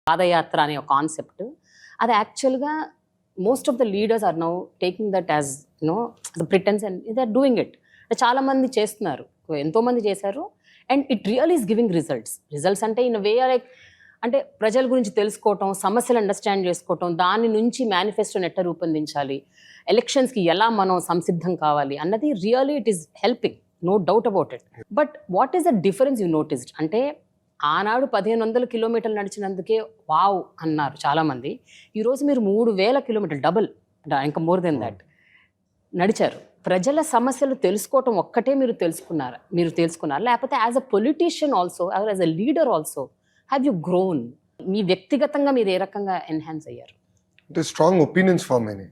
పాదయాత్ర అనే ఒక కాన్సెప్ట్ అది యాక్చువల్గా most of the leaders are now taking that as the pretence and they are doing it. చాలామంది చేస్తున్నారు, ఎంతోమంది చేశారు, and it real is giving results అంటే ఇన్ వే లైక్ అంటే ప్రజల గురించి తెలుసుకోవటం, సమస్యలు అండర్స్టాండ్ చేసుకోవటం, దాని నుంచి మేనిఫెస్టోని ఎట్లా రూపొందించాలి, ఎలక్షన్స్కి ఎలా మనం సంసిద్ధం కావాలి అన్నది really it is helping, no doubt about it. But what is the difference you noticed అంటే ఆనాడు 1500 కిలోమీటర్లు నడిచినందుకే వావ్ అన్నారు చాలామంది. ఈరోజు మీరు 3000 కిలోమీటర్లు డబుల్, ఇంకా మోర్ దెన్ దాట్ నడిచారు. ప్రజల సమస్యలు తెలుసుకోవటం ఒక్కటే మీరు తెలుసుకున్నారు, లేకపోతే as a politician also, as a leader also have you grown? మీ వ్యక్తిగతంగా మీరు ఏ రకంగా ఎన్హాన్స్ అయ్యారు? అంటే స్ట్రాంగ్ ఒపీనియన్స్ ఫామ్ అయినాయి.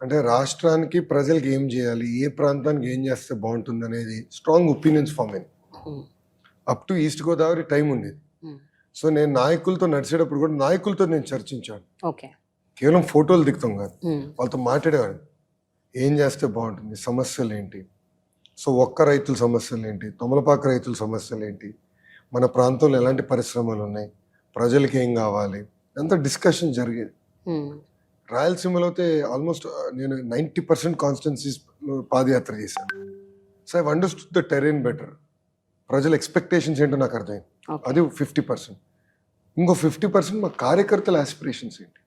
అంటే రాష్ట్రానికి ప్రజలకి ఏం చేయాలి, ఏ ప్రాంతానికి ఏం చేస్తే బాగుంటుంది అనేది స్ట్రాంగ్ ఒపీనియన్స్ ఫామ్ అయినాయి. Up to east Godavari time ఉండేది. సో నేను నాయకులతో నడిచేటప్పుడు కూడా నాయకులతో నేను చర్చించాను. కేవలం ఫోటోలు దిగుతాం కాదు, వాళ్ళతో మాట్లాడేవాడిని. ఏం చేస్తే బాగుంటుంది, సమస్యలు ఏంటి, సో ఒక్క రైతుల సమస్యలు ఏంటి, తొమలపాక రైతుల సమస్యలు ఏంటి, మన ప్రాంతంలో ఎలాంటి పరిశ్రమలు ఉన్నాయి, ప్రజలకి ఏం కావాలి, అంత డిస్కషన్ జరిగేది. రాయలసీమలో అయితే ఆల్మోస్ట్ నేను 90% కాన్స్టిట్యున్సీస్ పాదయాత్ర చేశాను. So I understood the Tarain better. ప్రజల ఎక్స్పెక్టేషన్స్ ఏంటో నాకు అర్థమైంది. అది 50%. ఇంకో 50% మా కార్యకర్తల ఆస్పిరేషన్స్ ఏంటి.